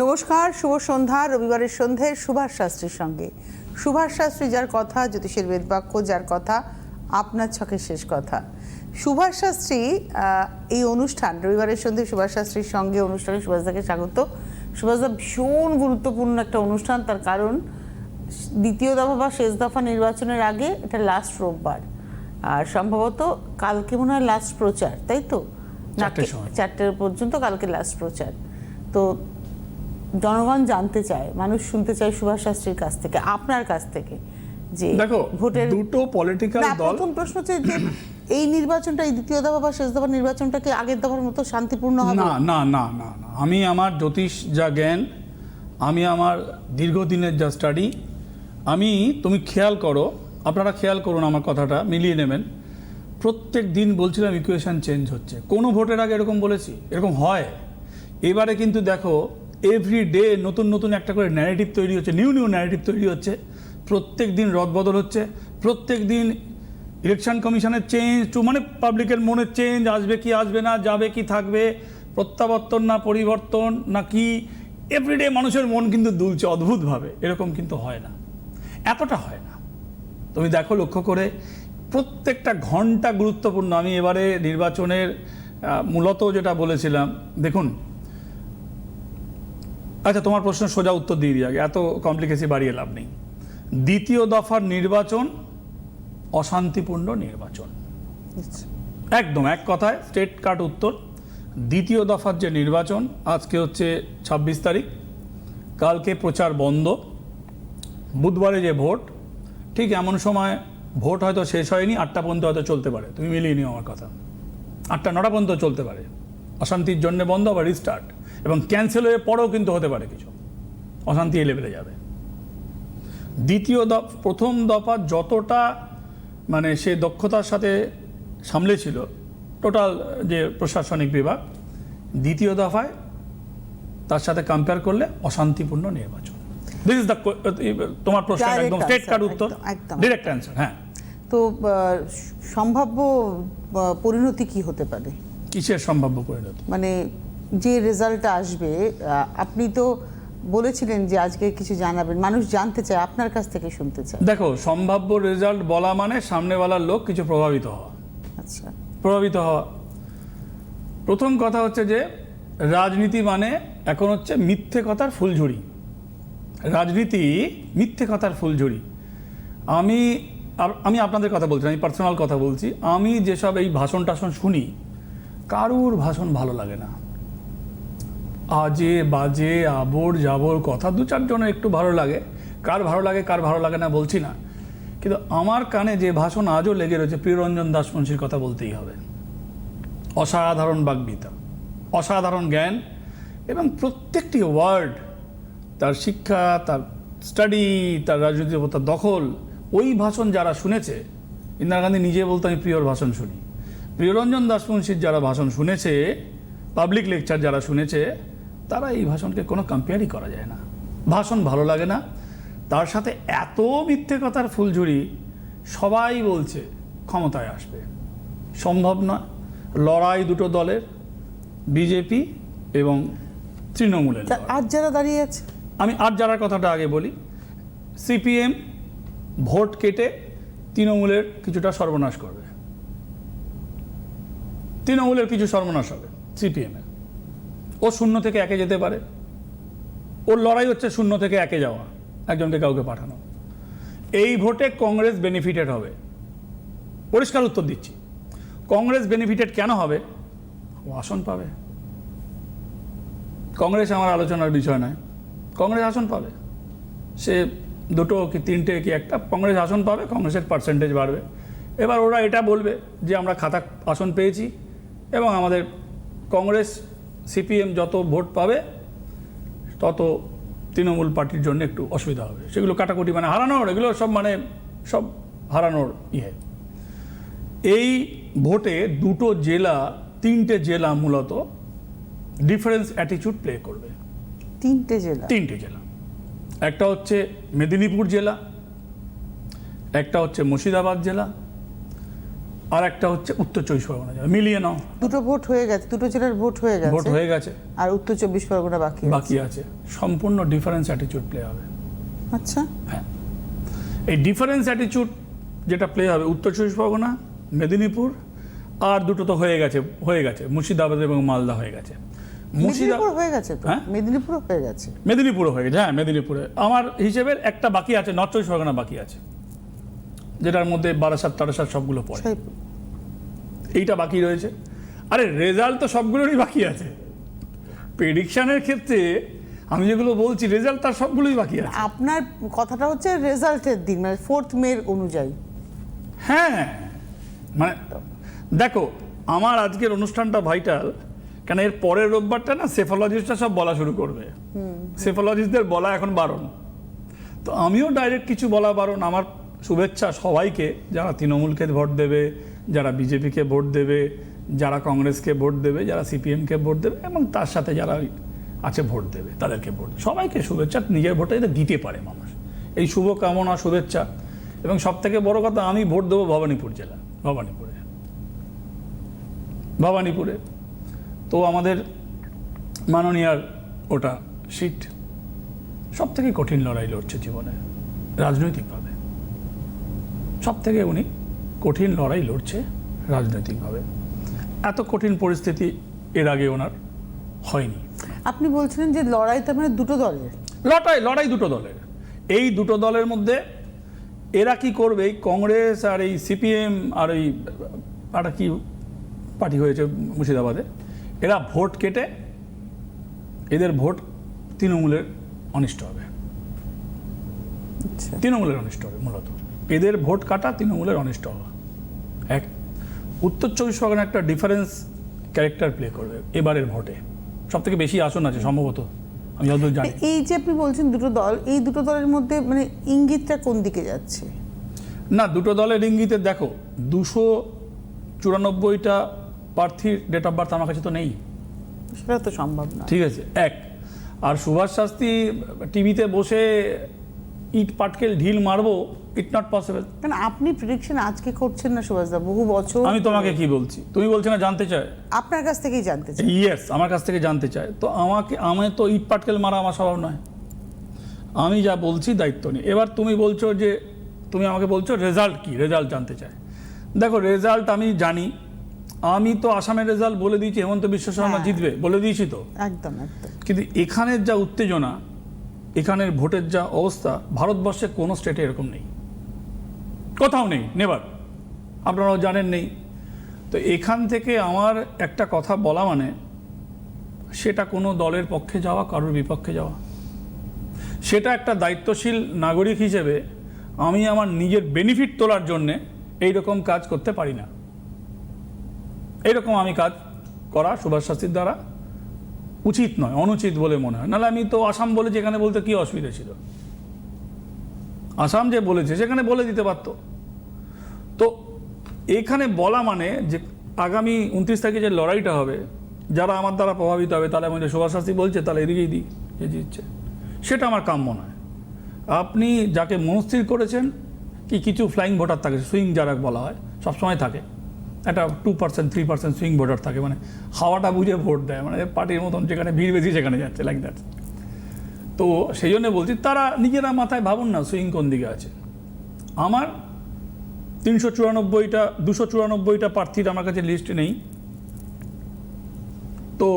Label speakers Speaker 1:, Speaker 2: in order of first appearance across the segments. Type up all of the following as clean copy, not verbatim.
Speaker 1: নমস্কার, শুভ সন্ধ্যা। রবিবারের সন্ধ্যায় সুভাষ শাস্ত্রীর সঙ্গে। সুভাষ শাস্ত্রী যার কথা, জ্যোতিষের বেদবাক্য যার কথা, আপনার ছকের শেষ কথা। সুভাষ শাস্ত্রী এই অনুষ্ঠান রবিবারের সন্ধ্যে সুভাষ শাস্ত্রীর সঙ্গে অনুষ্ঠানে সুভাষদাকে স্বাগত। সুভাষদা, ভীষণ গুরুত্বপূর্ণ একটা অনুষ্ঠান, তার কারণ দ্বিতীয় দফা বা শেষ দফা নির্বাচনের আগে এটা লাস্ট রোববার, আর সম্ভবত কালকে মনে হয় লাস্ট প্রচার, তাই তো? 4টে পর্যন্ত কালকে লাস্ট প্রচার। তো জনগণ জানতে চায়, মানুষ শুনতে চায় সুভাষ শাস্ত্রীর কাছ থেকে, আপনার কাছ থেকে, যে
Speaker 2: দেখো
Speaker 1: ভোটের
Speaker 2: দুটো পলিটিক্যাল দল।
Speaker 1: প্রথম প্রশ্ন হচ্ছে যে এই নির্বাচনটা, এই দ্বিতীয় দফা বা শেষ দফা নির্বাচনটা কি আগের দফার মতো শান্তিপূর্ণ হবে?
Speaker 2: না না না না না, আমি আমার জ্যোতিষ যা জ্ঞান, আমি আমার দীর্ঘদিনের যা স্টাডি, তুমি খেয়াল করো, আপনারা খেয়াল করুন, আমার কথাটা মিলিয়ে নেবেন। প্রত্যেক দিন বলছিলাম ইকুয়েশন চেঞ্জ হচ্ছে, কোনো ভোটের আগে এরকম বলেছি? এরকম হয়? এবারে কিন্তু দেখো এভরি ডে নতুন নতুন একটা করে ন্যারেটিভ তৈরি হচ্ছে, নিউ ন্যারেটিভ তৈরি হচ্ছে, প্রত্যেক দিন রদবদল হচ্ছে, প্রত্যেক দিন ইলেকশন কমিশনের চেঞ্জ টু, মানে পাবলিকের মনে চেঞ্জ, আসবে কি আসবে না, যাবে কি থাকবে, প্রত্যাবর্তন না পরিবর্তন না কি, এভরিডে মানুষের মন কিন্তু দুলছে অদ্ভুতভাবে। এরকম কিন্তু হয় না, এতটা হয় না। তুমি দেখো লক্ষ্য করে, প্রত্যেকটা ঘন্টা গুরুত্বপূর্ণ। আমি এবারে নির্বাচনের মূলত যেটা বলেছিলাম, দেখুন, আচ্ছা তোমার প্রশ্ন সোজা উত্তর দিয়ে দিই আগে, এত কমপ্লিকেসি বাড়িয়ে লাভ নেই। দ্বিতীয় দফার নির্বাচন অশান্তিপূর্ণ নির্বাচন, একদম এক কথায় স্টেট কাট উত্তর। দ্বিতীয় দফার যে নির্বাচন, আজকে হচ্ছে 26 তারিখ, কালকে প্রচার বন্ধ, বুধবারে যে ভোট, ঠিক এমন সময় ভোট হয়তো শেষ হয়নি, 8টা পর্যন্ত হয়তো চলতে পারে, তুমি মিলিয়ে নিও আমার কথা, 8টা-9টা পর্যন্ত চলতে পারে, অশান্তির জন্য বন্ধ বা রিস্টার্ট, এবং ক্যান্সেল হয়ে পরেও কিন্তু হতে পারে কিছু, অশান্তি এই লেভেলে যাবে। প্রথম দফা যতটা মানে সে দক্ষতার সাথে সামলেছিল টোটাল যে প্রশাসনিক বিভাগ, দ্বিতীয় দফায় তার সাথে কম্পেয়ার করলে অশান্তিপূর্ণ নির্বাচন। দিস ইজ দ্য, তোমার প্রশ্ন একদম স্ট্রেট কাট উত্তর, ডিরেক্ট অ্যান্সার। হ্যাঁ,
Speaker 1: তো সম্ভাব্য পরিণতি কি হতে পারে?
Speaker 2: কিসের সম্ভাব্য পরিণতি?
Speaker 1: মানে যে রেজাল্টটা আসবে, আপনি তো বলেছিলেন যে আজকে কিছু জানাবেন, মানুষ জানতে চায়, আপনার কাছ থেকে শুনতে চায়।
Speaker 2: দেখো, সম্ভাব্য রেজাল্ট বলা মানে সামনেওয়ালার লোক কিছু প্রভাবিত হওয়া।
Speaker 1: আচ্ছা,
Speaker 2: প্রভাবিত হওয়া। প্রথম কথা হচ্ছে যে রাজনীতি মানে এখন হচ্ছে মিথ্যে কথার ফুলঝুরি। রাজনীতি মিথ্যে কথার ফুলঝুরি। আমি আপনাদের কথা বলছি, আমি পার্সোনাল কথা বলছি। আমি যেসব এই ভাষণ টাষণ শুনি, কারুর ভাষণ ভালো লাগে না। আজে বাজে আবর জাবর কথা 2-4 জনের একটু ভালো লাগে, কার ভালো লাগে কার ভালো লাগে না বলছি না, কিন্তু আমার কানে যে ভাষণ আজও লেগে রয়েছে, প্রিয়রঞ্জন দাশমুন্সির কথা বলতেই হবে। অসাধারণ বাগ্মিতা, অসাধারণ জ্ঞান, এবং প্রত্যেকটি ওয়ার্ড, তার শিক্ষা, তার স্টাডি, তার রাজনৈতিক তার দখল। ওই ভাষণ যারা শুনেছে, ইন্দিরা গান্ধী নিজে বলতো আমি প্রিয়র ভাষণ শুনি। প্রিয়রঞ্জন দাশমুন্সির যারা ভাষণ শুনেছে, পাবলিক লেকচার যারা শুনেছে, তারা এই ভাষণকে কোনো কম্পেয়ারই করা যায় না। ভাষণ ভালো লাগে না, তার সাথে এত মিথ্যে কথার ফুলঝুরি। সবাই বলছে ক্ষমতায় আসবে, সম্ভব না। লড়াই দুটো দলের, বিজেপি এবং তৃণমূলের।
Speaker 1: আর যারা দাঁড়িয়ে আছে,
Speaker 2: আমি আর যারার কথাটা আগে বলি, সিপিএম ভোট কেটে তৃণমূলের কিছুটা সর্বনাশ করবে, তৃণমূলের কিছু সর্বনাশ হবে সিপিএমের। ও 0 থেকে 1-এ যেতে পারে, ওর লড়াই হচ্ছে 0 থেকে 1-এ যাওয়া, একজনকে কাউকে পাঠানো। এই ভোটে কংগ্রেস বেনিফিটেড হবে, পরিষ্কার উত্তর দিচ্ছি। কংগ্রেস বেনিফিটেড কেন হবে? ও আসন পাবে। কংগ্রেস আমার আলোচনার বিষয় নয়, কংগ্রেস আসন পাবে। সে 2টো কি 3টে কি 1টা, কংগ্রেস আসন পাবে, কংগ্রেসের পার্সেন্টেজ বাড়বে। এবার ওরা এটা বলবে যে আমরা খাতা আসন পেয়েছি, এবং আমাদের কংগ্রেস সিপিএম যত ভোট পাবে তত তৃণমূল পার্টির জন্য একটু অসুবিধা হবে। সেগুলো কাটাকুটি, মানে হারানোর, এগুলো সব মানে সব হারানোর ইয়ে। এই ভোটে 2টো জেলা, 3টে জেলা মূলত ডিফারেন্স অ্যাটিটিউড প্লে করবে।
Speaker 1: 3টে জেলা?
Speaker 2: 3টে জেলা। একটা হচ্ছে মেদিনীপুর জেলা, একটা হচ্ছে মুর্শিদাবাদ জেলা, আর একটা হচ্ছে উত্তর 24 পরগনা জেলা, মিলিয়ে নাও।
Speaker 1: দুটো ভোট হয়ে গেছে, দুটো জেলার ভোট হয়ে গেছে,
Speaker 2: ভোট হয়ে গেছে,
Speaker 1: আর উত্তর 24 পরগনা বাকি
Speaker 2: আছে। সম্পূর্ণ ডিফারেন্স অ্যাটিটিউড প্লে হবে।
Speaker 1: আচ্ছা,
Speaker 2: হ্যাঁ, এই ডিফারেন্স অ্যাটিটিউড যেটা প্লে হবে উত্তর 24 পরগনা, মেদিনীপুর, আর দুটো তো হয়ে গেছে মুর্শিদাবাদ এবং মালদা হয়ে গেছে।
Speaker 1: মেদিনীপুর হয়ে গেছে তো,
Speaker 2: হ্যাঁ?
Speaker 1: মেদিনীপুরও হয়ে গেছে।
Speaker 2: মেদিনীপুরও হয়ে গেছে, হ্যাঁ মেদিনীপুরে। আমার হিসেবের একটা বাকি আছে, নর্থ 24 পরগনা বাকি আছে, যেটার মধ্যে বারাসাত টারাসাত সবগুলো পড়ে।
Speaker 1: সেই
Speaker 2: এইটা বাকি রয়েছে। আরে রেজাল্ট তো সবগুলোরই বাকি আছে। প্রেডিকশনের ক্ষেত্রে আমি যেগুলো বলছি রেজাল্ট তার সবগুলোই বাকি আছে।
Speaker 1: আপনার কথাটা হচ্ছে রেজাল্টের দিন, মানে 4th মে অনুযায়ী।
Speaker 2: হ্যাঁ, মানে দেখো, আমার আজকের অনুষ্ঠানটা ভাইটাল, কেন এর পরের রোববারটা না সেফোলজিস্টরা সব বলা শুরু করবে। সেফোলজিস্টদের বলা এখন বারণ, তো আমিও ডাইরেক্ট কিছু বলা বারণ। আমার শুভেচ্ছা সবাইকে, যারা তৃণমূলকে ভোট দেবে, যারা বিজেপিকে ভোট দেবে, যারা কংগ্রেসকে ভোট দেবে, যারা সিপিএমকে ভোট দেবে, এবং তার সাথে যারা আছে ভোট দেবে তাদেরকে ভোট, সবাইকে শুভেচ্ছা। নিজের ভোটে এটা দিতে পারে মানুষ, এই শুভ কামনা শুভেচ্ছা। এবং সব থেকে বড় কথা, আমি ভোট দেবো ভবানীপুর জেলা, ভবানীপুরে। তো আমাদের মাননীয়ার ওটা সিট, সব থেকে কঠিন লড়াই লড়ছে জীবনে রাজনৈতিকভাবে, সব থেকে উনি কঠিন লড়াই লড়ছে রাজনৈতিকভাবে। এত কঠিন পরিস্থিতি এর আগে ওনার হয়নি।
Speaker 1: আপনি বলছিলেন যে লড়াই তার মানে দুটো দলের,
Speaker 2: লড়াই দুটো দলের। এই দুটো দলের মধ্যে এরা কি করবে, এই কংগ্রেস আর এই সিপিএম আর এই একটা কি পার্টি হয়েছে মুর্শিদাবাদে, এরা ভোট কেটে, এদের ভোট তৃণমূলের অনিষ্ট হবে। তৃণমূলের অনিষ্ট হবে মূলত, এদের ভোট কাটা তৃণমূলের অনিষ্ট হওয়া। এক, উত্তর 24 পরগনা একটা ডিফারেন্স ক্যারেক্টার প্লে করবে এবারের ভোটে। সব থেকে বেশি আসন আছে সম্ভবত, আমি যতদূর জানি।
Speaker 1: এই যে আপনি বলছেন দুটো দল, এই দুটো দলের মধ্যে মানে ইঙ্গিতটা কোন দিকে যাচ্ছে?
Speaker 2: না, দুটো দলের ইঙ্গিতে দেখো, 294টা প্রার্থীর ডেট অফ বার্থ আমার কাছে তো নেই,
Speaker 1: সেটা তো সম্ভব না।
Speaker 2: ঠিক আছে, এক। আর সুভাষ শাস্ত্রী টিভিতে বসে ইট পাটকেল ঢিল মারবো, ইট নট পসিবল।
Speaker 1: কারণ আপনি প্রেডিকশন আজকে করছেন না সুভাষদা, বহু বছর।
Speaker 2: আমি তোমাকে কি বলছি, তুমি বলছো না জানতে চাই,
Speaker 1: আপনার কাছ থেকেই জানতে চাই।
Speaker 2: ইয়েস, আমার কাছ থেকে জানতে চায়। তো আমি তো ইট পাটকেল মারা আমার স্বভাব নয়, আমি যা বলছি দায়িত্ব নিই। এবার তুমি বলছো যে, তুমি আমাকে বলছো রেজাল্ট কি, রেজাল্ট জানতে চাই। দেখো, রেজাল্ট আমি জানি, আমি তো আসামের রেজাল্ট বলে দিয়েছি, হেমন্ত বিশ্ব শর্মা জিতবে বলে দিয়েছি তো।
Speaker 1: একদম একদম।
Speaker 2: কিন্তু এখানের যা উত্তেজনা, এখানের ভোটের যা অবস্থা, ভারতবর্ষে কোনো স্টেটে এরকম নেই, কোথাও নেই, নেভার, আপনারাও জানেন নেই। তো এখান থেকে আমার একটা কথা বলা মানে, সেটা কোনো দলের পক্ষে যাওয়া, কারোর বিপক্ষে যাওয়া, সেটা একটা দায়িত্বশীল নাগরিক হিসেবে আমি আমার নিজের বেনিফিট তোলার জন্যে এইরকম কাজ করতে পারি না। এইরকম আমি কাজ করা সুভাষ শাস্ত্রীর দ্বারা উচিত নয়, অনুচিত বলে মনে হয়। নাহলে আমি তো আসাম বলেছি, এখানে বলতে কি অসুবিধা ছিল? আসাম যে বলেছে সেখানে বলে দিতে পারত। তো এখানে বলা মানে যে আগামী 29 তারিখে যে লড়াইটা হবে, যারা আমার দ্বারা প্রভাবিত হবে, তাহলে আমি সুভাষ শাস্ত্রী বলছে তাহলে এদিকেই দিই, যে জিতছে, সেটা আমার কাম্য নয়। আপনি যাকে মনস্থির করেছেন, কি কিছু ফ্লাইং ভোটার থাকে, সুইং যারা বলা হয়, সবসময় থাকে, একটা 2% 3% সুইং ভোটার থাকে, মানে হাওয়াটা বুঝে ভোট দেয়, মানে পার্টির মতন যেখানে ভিড় বেশি সেখানে যাচ্ছে, লাইক দ্যাট। তো সেই জন্য বলছি, তারা নিজেরা মাথায় ভাবুন না সুইং কোন দিকে আছে। আমার 294টা প্রার্থীর আমার কাছে লিস্ট নেই, তো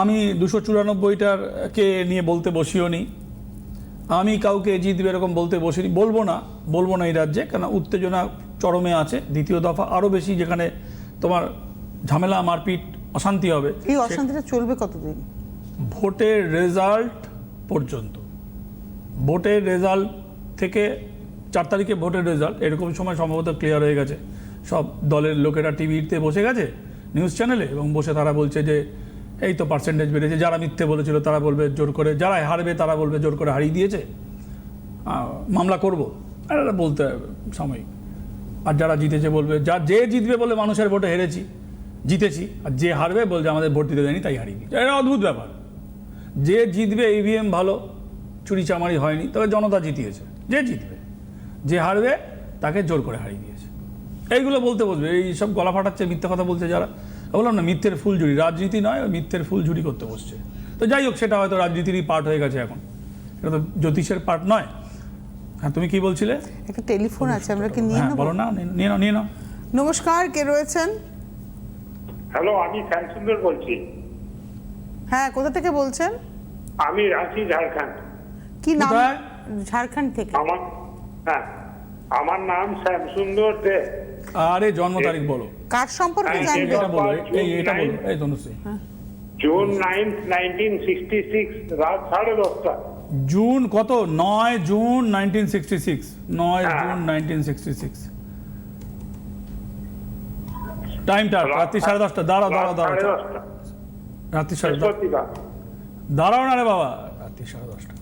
Speaker 2: আমি 294টাকে নিয়ে বলতে বসিও নি। আমি কাউকে জিতবে এরকম বলতে বসিনি, বলবো না এই রাজ্যে, কেন উত্তেজনা চরমে আছে। দ্বিতীয় দফা আরও বেশি, যেখানে তোমার ঝামেলা, মারপিট, অশান্তি হবে।
Speaker 1: এই অশান্তিটা চলবে কতদিন?
Speaker 2: ভোটের রেজাল্ট পর্যন্ত। ভোটের রেজাল্ট থেকে 4 তারিখে ভোটের রেজাল্ট, এরকম সময় সম্ভবত ক্লিয়ার হয়ে গেছে। সব দলের লোকেরা টিভিতে বসে গেছে, নিউজ চ্যানেলে, এবং বসে তারা বলছে যে এই তো পার্সেন্টেজ বেড়েছে। যারা মিথ্যে বলেছিল তারা বলবে জোর করে, যারা হারবে তারা বলবে জোর করে হারিয়ে দিয়েছে, মামলা করবো, আর এটা বলতে সাময়িক। আর যারা জিতেছে বলবে, যে জিতবে বলে মানুষের ভোটে জিতেছি, আর যে হারবে বলছে আমাদের ভোট দিতে দেয়নি তাই হারিয়ে দিয়েছে। এটা অদ্ভুত ব্যাপার। যে জিতবে, ইভিএম ভালো, চুরি চামারি হয়নি, তবে জনতা জিতিয়েছে। যে জিতবে, যে হারবে তাকে জোর করে হারিয়ে দিয়েছে। এইগুলো বলতে বসবে, এই সব গলা ফাটাচ্ছে, মিথ্যে কথা বলছে যারা, বললাম না মিথ্যের ফুলঝুরি, রাজনীতি নয়, ওই মিথ্যের ফুলঝুরি করতে বসছে। তো যাই হোক, সেটা হয়তো রাজনীতিরই পার্ট হয়ে গেছে এখন, এটা তো জ্যোতিষের পার্ট নয়। হ্যাঁ, তুমি কি বলছিলে?
Speaker 1: একটা টেলিফোন আছে, আমরা কি নিয়ে
Speaker 2: হ্যাঁ
Speaker 1: নেব?
Speaker 2: বলো না, নিয়ে নাও।
Speaker 1: নমস্কার, কে রয়েছেন?
Speaker 3: হ্যালো, আমি শ্যামসুন্দর বলছি।
Speaker 1: হ্যাঁ, কোথা থেকে বলছেন?
Speaker 3: আমি রাঁচি, ঝাড়খণ্ড।
Speaker 1: কি নাম?
Speaker 2: কোথায়?
Speaker 1: ঝাড়খণ্ড থেকে।
Speaker 3: আমার নাম শ্যামসুন্দর দে।
Speaker 2: আরে জন্ম তারিখ বলো।
Speaker 1: কার সম্পর্কে
Speaker 3: হ্যাঁ,
Speaker 1: জানবেন?
Speaker 2: এটা বলো, এটা বলো, এই তনুশ্রী।
Speaker 3: জুন 9, 1966, রাত 10:30।
Speaker 2: জুন কত? 9 জুন 1966। 9
Speaker 3: হ্যাঁ।
Speaker 2: জুন 1966। টাইমটা রাত্রি 10:30। দাঁড়াও।
Speaker 3: 10:30,
Speaker 2: রাত্রি 10:30।
Speaker 3: বৃহস্পতিবার।
Speaker 2: দাঁড়াও না রে বাবা, রাত্রি 10:30।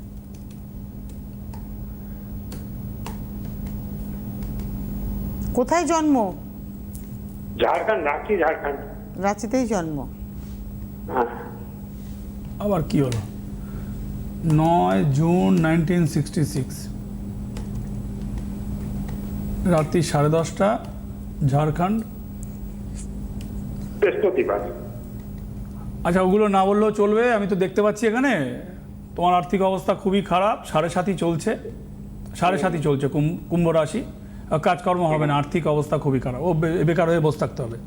Speaker 1: কোথায় জন্ম?
Speaker 3: ঝাড়খণ্ড, রাঁচি, ঝাড়খণ্ড।
Speaker 1: রাঁচিতেই জন্ম।
Speaker 3: হ্যাঁ,
Speaker 2: আবার কি হলো? 9 জুন 1966, রাত্রি 10:30, ঝাড়খণ্ড।
Speaker 3: বৃহস্পতিবার।
Speaker 2: আচ্ছা, ওগুলো না বললেও চলবে, আমি তো দেখতে পাচ্ছি এখানে তোমার আর্থিক অবস্থা খুবই খারাপ। 7.5 চলছে, 7.5 চলছে কুম্ভ রাশি। কাজকর্ম হবে না, আর্থিক অবস্থা খুবই খারাপ। ও বেকার হয়ে বসে থাকতে হবে,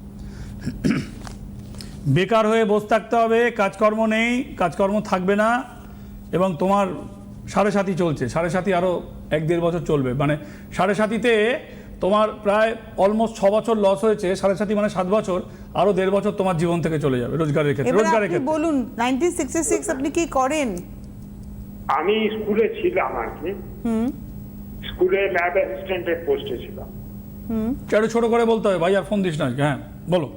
Speaker 2: বেকার হয়ে বসে থাকতে হবে, কাজকর্ম নেই, কাজকর্ম থাকবে না। এবং তোমার 7.5 চলছে, 7.5 আরও 1-1.5 বছর চলবে, মানে 7.5-তে তোমার প্রায় অলমোস্ট 6 বছর লস হয়েছে। 7.5 মানে 7 বছর, আরও 1.5 বছর তোমার জীবন থেকে চলে যাবে রোজগারের ক্ষেত্রে।
Speaker 1: এবার
Speaker 2: রোজগারের
Speaker 1: আপনি
Speaker 2: ক্ষেত্রে
Speaker 1: বলুন, 1966 আপনি কি করেন?
Speaker 3: আমি স্কুলে ছিলাম আর কি। স্কুলে ল্যাব অ্যাসিস্ট্যান্টের পোস্টে ছিলাম।
Speaker 2: একটু ছোট করে বলতে হবে ভাই, আর ফোন দিস না। হ্যাঁ বলো।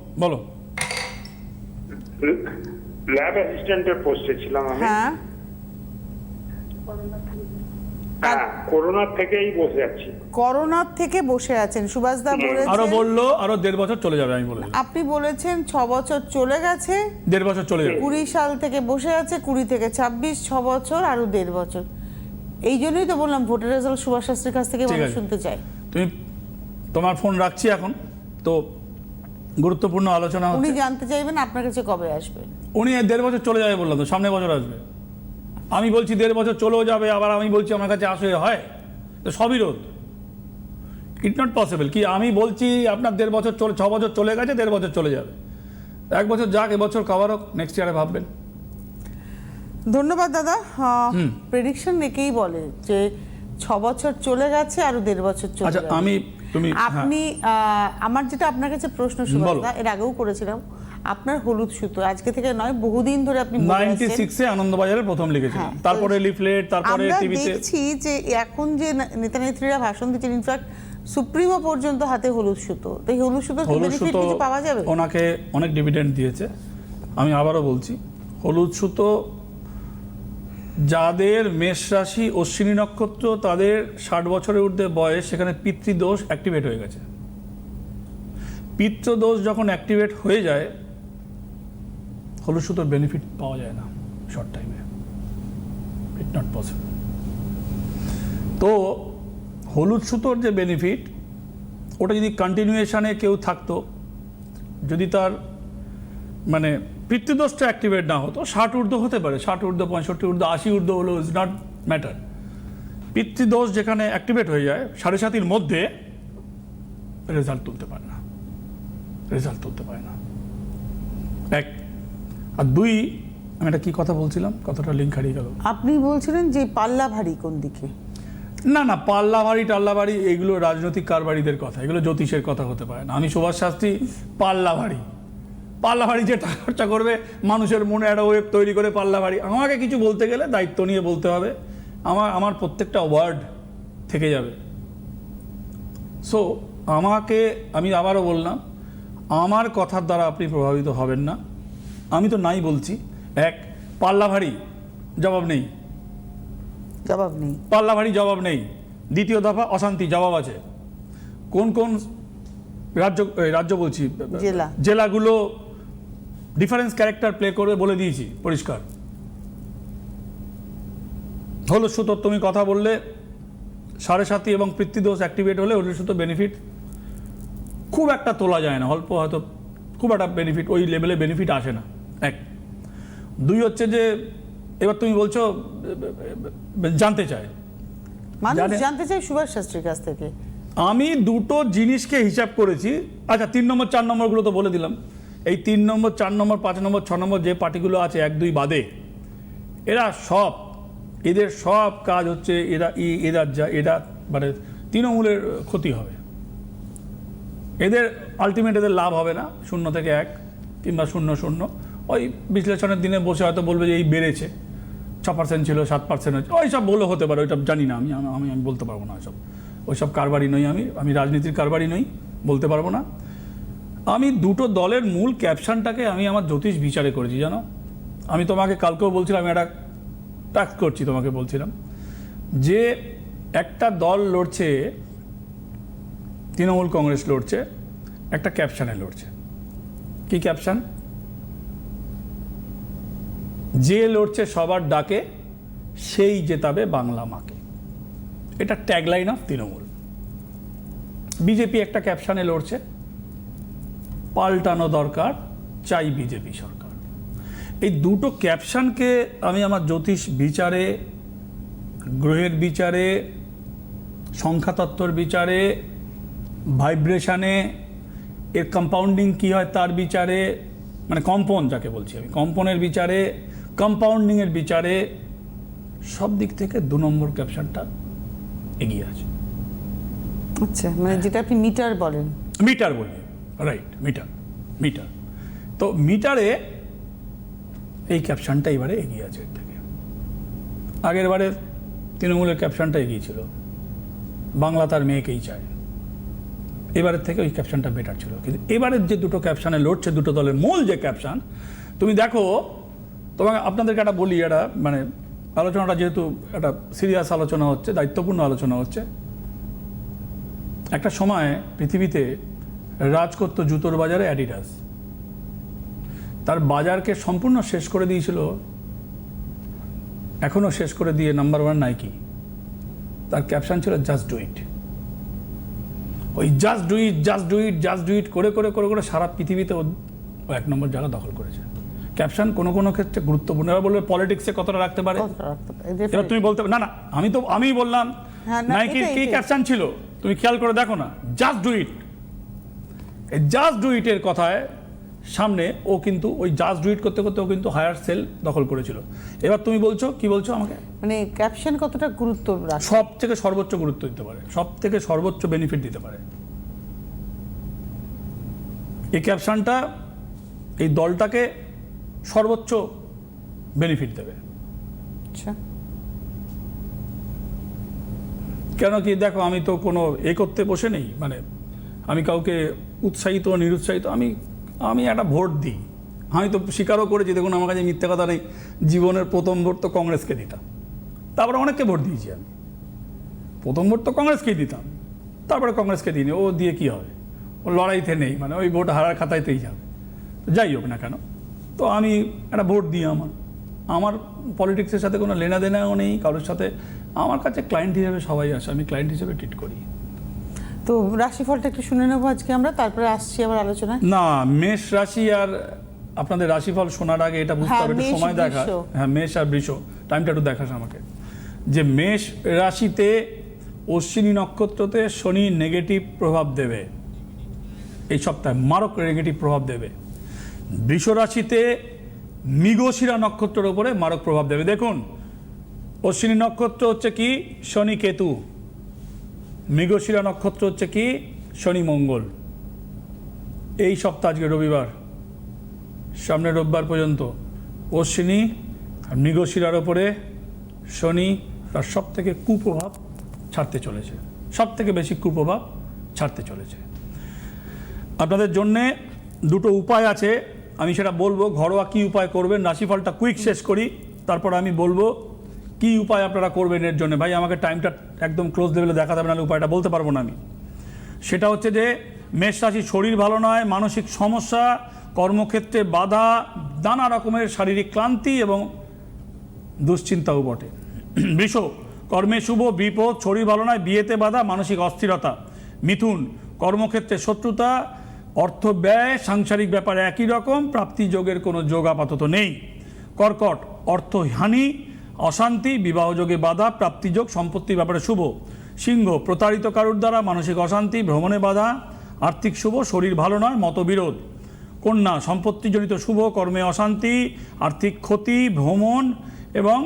Speaker 3: ল্যাব অ্যাসিস্ট্যান্টের পোস্টে ছিলাম আমি।
Speaker 1: হ্যাঁ,
Speaker 3: হ্যাঁ, করোনার থেকেই বসে আছি।
Speaker 1: করোনার থেকে বসে আছেন। সুভাষদা
Speaker 2: আরো
Speaker 1: বলেছেন,
Speaker 2: বললো আরো 1.5 বছর চলে যাবে, আমি বলে দিলাম।
Speaker 1: আপনি বলেছেন 6 বছর চলে গেছে,
Speaker 2: 1.5 বছর চলে যাবে।
Speaker 1: 20 সাল থেকে বসে আছে, 20 থেকে 26, 6 বছর আরো 1.5 বছর। এই জন্যই তো বললাম ভোটের রেজাল্ট সুভাষ শাস্ত্রীর কাছ থেকে
Speaker 2: ঠিক
Speaker 1: মানুষ
Speaker 2: আছে।
Speaker 1: শুনতে চায়।
Speaker 2: তুমি তোমার ফোন রাখছি এখন, তো গুরুত্বপূর্ণ আলোচনা
Speaker 1: উনি
Speaker 2: হচ্ছে।
Speaker 1: জানতে চাইবেন আপনার কাছে কবে আসবেন।
Speaker 2: উনি 1.5 বছর চলে যাবে বললাম তো, সামনে বছর আসবে। আমি বলছি 1.5 বছর চলেও যাবে, আবার আমি বলছি আমার কাছে আসে, হয় তো সবই রোধ। ইট নট পসিবল কি আমি বলছি আপনার 1.5 বছর 6 বছর চলে গেছে, 1.5 বছর চলে যাবে। 1 বছর যাক, এবছর কভার হোক, নেক্সট ইয়ারে ভাববেন।
Speaker 1: ধন্যবাদ দাদা। প্রেডিকশন একেই বলে যে 6 বছর চলে গেছে, আরো 1.5 বছর চলে
Speaker 2: আচ্ছা,
Speaker 1: যাবে।
Speaker 2: তুমি
Speaker 1: আপনি আমার যেটা আপনার কাছে প্রশ্ন সুভাষদা, এর আগেও করেছিলাম, আপনার হলুদ সুতো আজকে থেকে নয়, বহুদিন ধরে আপনি বলে আসছেন।
Speaker 2: 96-এ আনন্দবাজারে প্রথম লিখেছিলাম,
Speaker 1: হ্যাঁ,
Speaker 2: তারপরে লিফলেট, তারপরে
Speaker 1: আমরা
Speaker 2: টিভিতে।
Speaker 1: দেখছি যে এখন যে নেতা নেত্রীরা ভাষণ দিচ্ছেন, ইনফ্যাক্ট সুপ্রিমো পর্যন্ত হাতে হলুদ সুতো। তো এই হলুদ সুতো
Speaker 2: হলুদ
Speaker 1: বেনিফিট
Speaker 2: সুতো
Speaker 1: কিছু পাওয়া যাবে?
Speaker 2: ওনাকে অনেক ডিভিডেন্ড দিয়েছে। আমি আবারও বলছি, হলুদ সুতো যাদের মেষ রাশি, অশ্বিনী নক্ষত্র, তাদের 60 বছরের ঊর্ধ্বে বয়স, সেখানে পিতৃদোষ অ্যাক্টিভেট হয়ে গেছে। পিতৃদোষ যখন অ্যাক্টিভেট হয়ে যায়, হলুদ সুতোর বেনিফিট পাওয়া যায় না শর্ট টাইমে, ইট নট পসিবল। তো হলুদ সুতোর যে বেনিফিট, ওটা যদি কন্টিনিউয়েশনে কেউ থাকতো, যদি তার মানে পিতৃদোষটা অ্যাক্টিভেট না হতো, 60 ঊর্ধ্ব হতে পারে, 60 ঊর্ধ্ব, 65 ঊর্ধ্ব, 80 ঊর্ধ্ব হলো, ইজ নট ম্যাটার। পিতৃদোষ যেখানে অ্যাক্টিভেট হয়ে যায় 7.5-র মধ্যে, রেজাল্ট তুলতে পারে না। এক। আর 2, আমি একটা কি কথা বলছিলাম, কথাটা লিঙ্ক হারিয়ে গেল।
Speaker 1: আপনি বলছিলেন যে পাল্লা ভারী কোন দিকে?
Speaker 2: না, পাল্লা ভারী এগুলো রাজনৈতিক কারবারিদের কথা, এগুলো জ্যোতিষের কথা হতে পারে না। আমি সুভাষ শাস্ত্রী পাল্লা ভারী যে টাকা খরচা করবে, মানুষের মনে একটা ওয়েব তৈরি করে পাল্লা ভারী। আমাকে কিছু বলতে গেলে দায়িত্ব নিয়ে বলতে হবে, আমার প্রত্যেকটা ওয়ার্ড থেকে যাবে। সো আমি আবারও বললাম, আমার কথার দ্বারা আপনি প্রভাবিত হবেন না। আমি তো নাই বলছি। এক, পাল্লা ভারী জবাব নেই, পাল্লা ভারী জবাব নেই। দ্বিতীয় দফা, অশান্তি জবাব আছে। কোন রাজ্য বলছি, জেলাগুলো ডিফারেন্স ক্যারেক্টার প্লে করে বলে দিয়েছি পরিষ্কার। হলুদ সুতোর তুমি কথা বললে, 7.5 এবং পিতৃদোষ অ্যাক্টিভেট হলে হলুদ সুতো বেনিফিট খুব একটা তোলা যায় না, অল্প হয়তো খুব একটা বেনিফিট, ওই লেভেলে বেনিফিট আসে না। এক, দুই হচ্ছে যে এবার তুমি বলছো জানতে চায়,
Speaker 1: মানুষ
Speaker 2: জানে-
Speaker 1: জানতে চাই সুভাষ শাস্ত্রীর কাছ থেকে।
Speaker 2: আমি দুটো জিনিসকে হিসাব করেছি। আচ্ছা 3 নম্বর 4 নম্বরগুলো তো বলে দিলাম। এই 3 নম্বর 4 নম্বর 5 নম্বর 6 নম্বর যে পার্টিগুলো আছে 1 2 বাদে, এদের সব কাজ হচ্ছে এরা মানে তৃণমূলের ক্ষতি হবে, এদের আলটিমেট এদের লাভ হবে না। 0 থেকে 1 কিংবা 0 ওই বিশ্লেষণের দিনে বসে হয়তো বলবে যে এই বেড়েছে, 6% ছিল 7% হচ্ছে, ওই সব বলে হতে পারে, ওইটা জানি না, আমি বলতে পারবো না। ওইসব কারবারি নই, আমি রাজনীতির কারবারি নই, বলতে পারবো না। আমি দুটো দলের মূল ক্যাপশনটাকে আমি আমার জ্যোতিষ বিচারে করেছি, জানো। আমি তোমাকে কালকেও বলছিলাম, একটা টাস্ক করছি, তোমাকে বলছিলাম যে একটা দল লড়ছে, তৃণমূল কংগ্রেস লড়ছে, একটা ক্যাপশনে লড়ছে। কি ক্যাপশন? যে লড়ছে সবার ডাকে, সেই জেতাবে বাংলা মাকে। এটা ট্যাগলাইন অফ তৃণমূল। বিজেপি একটা ক্যাপশনে লড়ছে, পাল্টানো দরকার, চাই বিজেপি সরকার। এই দুটো ক্যাপশনকে আমি আমার জ্যোতিষ বিচারে, গ্রহের বিচারে, সংখ্যাতত্ত্বর বিচারে, ভাইব্রেশনে, এর কম্পাউন্ডিং কি হয় তার বিচারে, মানে কম্পন যাকে বলছি আমি, কম্পনের বিচারে, কম্পাউন্ডিংয়ের বিচারে, সব দিক থেকে 2 নম্বর ক্যাপশনটা এগিয়ে আছে।
Speaker 1: আচ্ছা, মানে যেটা আপনি মিটার বলেন।
Speaker 2: মিটার বলি, রাইট, মিটার। তো মিটারে এই ক্যাপশনটা এবারে এগিয়ে আছে এর থেকে। আগের বারে তৃণমূলের ক্যাপশনটা এগিয়ে ছিল, বাংলা তার মেয়েকেই চায়। এবারের থেকে ওই ক্যাপশনটা বেটার ছিল। কিন্তু এবারের যে দুটো ক্যাপশনে লড়ছে, দুটো দলের মূল যে ক্যাপশন, তুমি দেখো, তোমাকে আপনাদেরকে একটা বলি, একটা মানে আলোচনাটা যেহেতু একটা সিরিয়াস আলোচনা হচ্ছে, দায়িত্বপূর্ণ আলোচনা হচ্ছে। একটা সময় পৃথিবীতে রাজ করত জুতোর বাজারে অ্যাডিডাস। তার বাজারকে সম্পূর্ণ শেষ করে দিয়েছিল, এখনও শেষ করে দিয়ে নাম্বার 1 নাইকি। তার ক্যাপশন ছিল জাস্ট ডু ইট। ওই জাস্ট ডু ইট করে করে করে করে সারা পৃথিবীতে ও 1 নম্বর জায়গা দখল করেছে। ক্যাপশন কোনো কোনো ক্ষেত্রে গুরুত্বপূর্ণ। এবার বলবে পলিটিক্সে কতটা রাখতে পারে, এবার তুমি বলতে না, আমি বললাম নাইকির কি ক্যাপশন ছিল, তুমি খেয়াল করে দেখো না, জাস্ট ডু ইট। এই জাস্ট ডু ইটের কথায় সামনে ও কিন্তু ওই জাস্ট ডু ইট করতে করতে ও কিন্তু হায়ার সেল দখল করেছিল। এবার তুমি বলছো, কি বলছো আমাকে,
Speaker 1: মানে ক্যাপশন কতটা গুরুত্ব রাখে?
Speaker 2: সব থেকে সর্বোচ্চ গুরুত্ব দিতে পারে, সব থেকে সর্বোচ্চ বেনিফিট দিতে পারে। এই ক্যাপশনটা এই দলটাকে সর্বোচ্চ বেনিফিট দেবে।
Speaker 1: আচ্ছা,
Speaker 2: কেন কি দেখো, আমি তো কোনো করতে বসে নেই, মানে আমি কাউকে উৎসাহিত নিরুৎসাহিত, আমি একটা ভোট দিই। আমি তো স্বীকারও করেছি, দেখুন আমার কাছে মিথ্যে কথা নেই, জীবনের প্রথম ভোট তো কংগ্রেসকে দিতাম, তারপরে অনেককে ভোট দিয়েছি আমি। প্রথম ভোট তো কংগ্রেসকেই দিতাম, তারপরে কংগ্রেসকে দিইনি। ও দিয়ে কি হবে, ও লড়াইতে নেই, মানে ওই ভোট হারার খাতাইতেই যাবে। যাই হোক না কেন, তো আমি একটা ভোট দিই। আমার পলিটিক্সের সাথে কোনো লেনাদেনাও নেই কারোর সাথে। আমার কাছে ক্লায়েন্ট হিসেবে সবাই আসে, আমি ক্লায়েন্ট হিসেবে ট্রিট করি।
Speaker 1: তো রাশিফলটা একটু শুনে নেবো আজকে আমরা, তারপরে আসছি আবার আলোচনায়।
Speaker 2: না, মেষ রাশি আর আপনাদের রাশিফল শোনার আগে এটা বুঝতে হবে, একটু সময় দেখা। হ্যাঁ, মেষ আর বৃষ, টাইমটা একটু দেখাস আমাকে। যে মেষ রাশিতে অশ্বিনী নক্ষত্রতে শনি নেগেটিভ প্রভাব দেবে এই সপ্তাহে, মারক নেগেটিভ প্রভাব দেবে। বৃষ রাশিতে মৃগশিরা নক্ষত্রের উপরে মারক প্রভাব দেবে। দেখুন, অশ্বিনী নক্ষত্র হচ্ছে কি শনি কেতু, মৃগশিরা নক্ষত্র হচ্ছে কি শনি মঙ্গল। এই সপ্তাহ, আজকে রবিবার, সামনে রোববার পর্যন্ত অশ্বিনী আর মৃগশিরার ওপরে শনি তার সব থেকে কুপ্রভাব ছাড়তে চলেছে, সব থেকে বেশি কুপ্রভাব ছাড়তে চলেছে। আপনাদের জন্যে দুটো উপায় আছে, আমি সেটা বলবো। ঘরোয়া কি উপায় করবেন, রাশিফলটা কুইক শেষ করি, তারপর আমি বলবো কি উপায় আপনারা করবেন এর জন্য। ভাই আমাকে টাইমটা একদম ক্লোজ লেভেলে দেখা যাবে, নাহলে উপায়টা বলতে পারবো না আমি। সেটা হচ্ছে যে মেষ রাশি, শরীর ভালো নয়, মানসিক সমস্যা, কর্মক্ষেত্রে বাধা, নানা রকমের শারীরিক ক্লান্তি এবং দুশ্চিন্তাও বটে। বৃষ, কর্মে শুভ, বিপদ, শরীর ভালো নয়, বিয়েতে বাধা, মানসিক অস্থিরতা। মিথুন, কর্মক্ষেত্রে শত্রুতা, অর্থ ব্যয়, সাংসারিক ব্যাপারে একই রকম, প্রাপ্তি যোগের কোনো যোগ আপাতত নেই। কর্কট, অর্থহানি, অশান্তি, বিবাহযোগে বাধা, প্রাপ্তিযোগ, সম্পত্তির ব্যাপারে শুভ। সিংহ, প্রতারিত কারুর দ্বারা মানসিক অশান্তি, ভ্রমণে বাধা, আর্থিক শুভ, শরীর ভালো নয়, মতবিরোধ। কন্যা, সম্পত্তিজনিত শুভ, কর্মে অশান্তি, আর্থিক ক্ষতি, ভ্রমণ এবং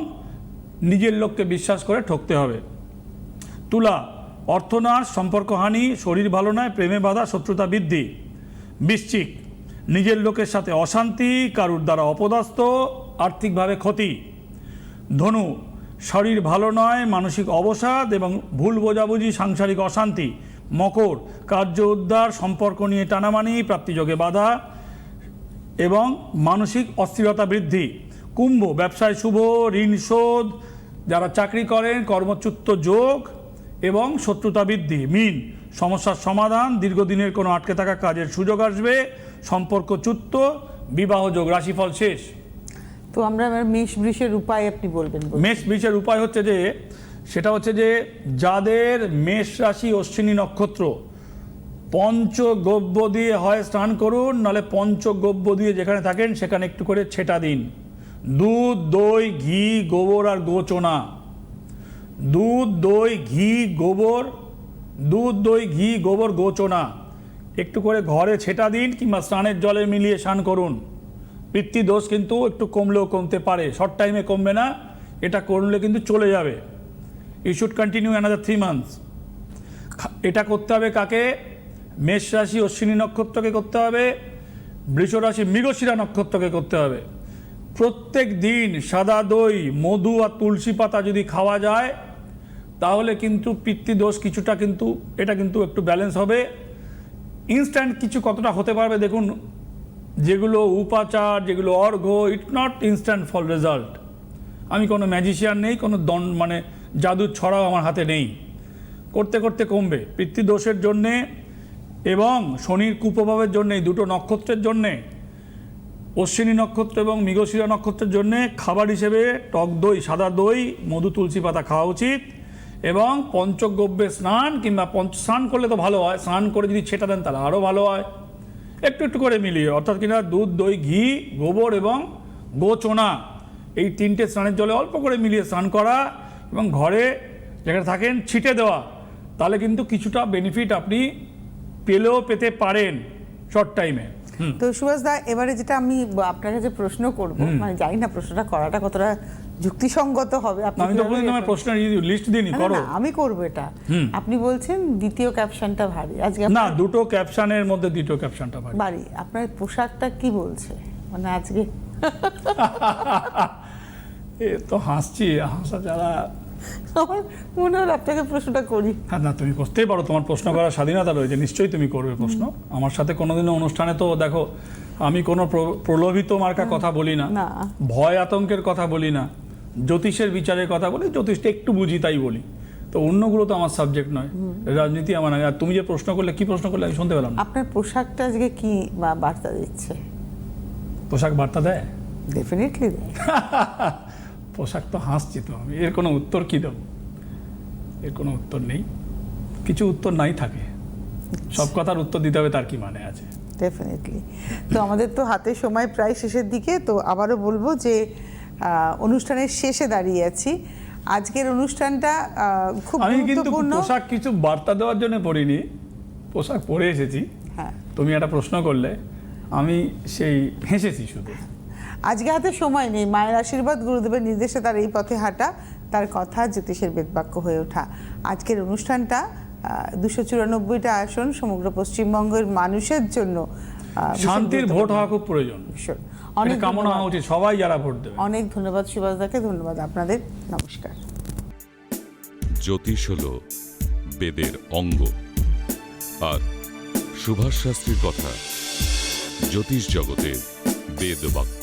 Speaker 2: নিজের লোককে বিশ্বাস করে ঠকতে হবে। তুলা, অর্থনাশ, সম্পর্কহানি, শরীর ভালো নয়, প্রেমে বাধা, শত্রুতা বৃদ্ধি। বৃশ্চিক, নিজের লোকের সাথে অশান্তি, কারুর দ্বারা অপদস্থ, আর্থিকভাবে ক্ষতি। ধনু, শরীর ভালো নয়, মানসিক অবসাদ এবং ভুল বোঝাবুঝি, সাংসারিক অশান্তি। মকর, কার্য উদ্ধার, সম্পর্ক নিয়ে টানামানি, প্রাপ্তিযোগে বাধা এবং মানসিক অস্থিরতা বৃদ্ধি। কুম্ভ, ব্যবসায় শুভ, ঋণ শোধ, যারা চাকরি করেন কর্মচ্যুত যোগ এবং শত্রুতা বৃদ্ধি। মীন, সমস্যার সমাধান, দীর্ঘদিনের কোনো আটকে থাকা কাজের সুযোগ আসবে, সম্পর্ক চ্যুত, বিবাহ যোগ। রাশিফল শেষ।
Speaker 1: তো আমরা এবার মেষ বৃষের উপায় আপনি বলবেন।
Speaker 2: মেষ বৃষের উপায় হচ্ছে যে, সেটা হচ্ছে যে যাদের মেষ রাশি অশ্বিনী নক্ষত্র, পঞ্চগব্য দিয়ে হয় স্নান করুন, নাহলে পঞ্চগব্য দিয়ে যেখানে থাকেন সেখানে একটু করে ছেটা দিন। দুধ, দই, ঘি, গোবর আর গোচনা। দুধ, দই, ঘি, গোবর, দুধ, দই, ঘি, গোবর, গোচনা একটু করে ঘরে ছেটা দিন, কিংবা স্নানের জলে মিলিয়ে স্নান করুন। পিতৃদোষ কিন্তু একটু কমলেও কমতে পারে, শর্ট টাইমে কমবে না, এটা করলে কিন্তু চলে যাবে। You should continue another 3 months। এটা করতে হবে কাকে? মেষ রাশি অশ্বিনী নক্ষত্রকে করতে হবে, বৃষ রাশি মৃগশিরা নক্ষত্রকে করতে হবে। প্রত্যেক দিন সাদা দই, মধু আর তুলসী পাতা যদি খাওয়া যায় তাহলে কিন্তু পিতৃদোষ কিছুটা কিন্তু এটা কিন্তু একটু ব্যালেন্স হবে। ইনস্ট্যান্ট কিছু কতটা হতে পারবে দেখুন, যেগুলো উপাচার, যেগুলো অর্ঘ্য, ইটস নট ইনস্ট্যান্ট ফল রেজাল্ট। আমি কোনো ম্যাজিশিয়ান নেই, কোনো মানে জাদুর ছড়াও আমার হাতে নেই। করতে করতে কমবে। পিতৃদোষের জন্যে এবং শনির কুপ্রভাবের জন্যে, এই দুটো নক্ষত্রের জন্যে, অশ্বিনী নক্ষত্র এবং মৃগশিরা নক্ষত্রের জন্যে খাবার হিসেবে টক দই, সাদা দই, মধু, তুলসী পাতা খাওয়া উচিত। এবং পঞ্চগব্যে স্নান, কিংবা স্নান করলে তো ভালো হয়, স্নান করে যদি ছেটা দেন তাহলে আরও ভালো হয়। একটু একটু করে মিলিয়ে, অর্থাৎ কিনা দুধ, দই, ঘি, গোবর এবং গোচনা, এই 3টে স্নানের জলে অল্প করে মিলিয়ে স্নান করা এবং ঘরে যেখানে থাকেন ছিটে দেওয়া, তাহলে কিন্তু কিছুটা বেনিফিট আপনি পেতে পারেন শর্ট টাইমে।
Speaker 1: তো সুভাষ দা, এবারে যেটা আমি আপনার কাছে প্রশ্ন করব, মানে জানি না প্রশ্নটা করাটা কতটা যুক্তিসঙ্গত হবে।
Speaker 2: আমি তো বলি তোমার প্রশ্নের লিস্ট দিইনি, করো।
Speaker 1: আমি করব এটা। আপনি বলছেন দ্বিতীয় ক্যাপশনটা ভারী, আজকে
Speaker 2: না, দুটো ক্যাপশনের মধ্যে দ্বিতীয় ক্যাপশনটা
Speaker 1: ভারী। আপনার পোশাকটা কি বলছে, মানে আজকে
Speaker 2: এ তো হাসছি, হাসা যারা
Speaker 1: আমার মনে হলো আপনাকে প্রশ্নটা করি।
Speaker 2: হ্যাঁ, না তুমি করতেই পারো, তোমার প্রশ্ন করার স্বাধীনতা রয়েছে, নিশ্চয়ই তুমি করবে প্রশ্ন। আমার সাথে কোনোদিনও অনুষ্ঠানে তো দেখো আমি কোনো প্রলোভিত মার্কা কথা বলি না, ভয় আতঙ্কের কথা বলি না, জ্যোতিষের বিচারের কথা বলি, জ্যোতিষটা একটু বুঝি তাই বলি। তো অন্যগুলো তো আমার সাবজেক্ট নয়, রাজনীতি আমার নয়। আর তুমি যে প্রশ্ন করলে, কি প্রশ্ন করলে আমি শুনতে পেলাম না।
Speaker 1: আপনার পোশাকটা আজকে কি বার্তা দিচ্ছে?
Speaker 2: পোশাক বার্তা দেয়?
Speaker 1: ডেফিনেটলি দেয়।
Speaker 2: পোশাক তো হাসছি তো আমি, এর কোনো উত্তর কি দেবো? এর কোনো উত্তর নেই, কিছু উত্তর নাই থাকে, সব কথার উত্তর দিতে হবে তার কি মানে আছে?
Speaker 1: ডেফিনেটলি। তো আমাদের তো হাতে সময় প্রায় শেষের দিকে, তো আবারও বলবো যে অনুষ্ঠানের শেষে দাঁড়িয়ে আছি। আজকের অনুষ্ঠানটা খুব গুরুত্বপূর্ণ।
Speaker 2: পোশাক কিছু বার্তা দেওয়ার জন্য পরিনি, পোশাক পরে এসেছি।
Speaker 1: হ্যাঁ,
Speaker 2: তুমি একটা প্রশ্ন করলে আমি সেই হেসেছি শুধু। আজকে
Speaker 1: হাতে সময় নেই, মায়ের আশীর্বাদ, গুরুদেবের নির্দেশে তার এই পথে হাঁটা, তার কথা জ্যোতিষের বেদবাক্য হয়ে ওঠা। আজকের অনুষ্ঠানটা 294টা আসন সমগ্র পশ্চিমবঙ্গের মানুষের জন্য
Speaker 2: শান্তির ভোট হওয়া খুব প্রয়োজন, অনেক কামনা হওয়া উচিত সবাই যারা ভোট দেবে।
Speaker 1: অনেক ধন্যবাদ সুভাষ দাকে, ধন্যবাদ আপনাদের, নমস্কার।
Speaker 4: জ্যোতিষ হলো বেদের অঙ্গ, আর সুভাষ শাস্ত্রীর কথা জ্যোতিষ জগতের বেদবাক্য।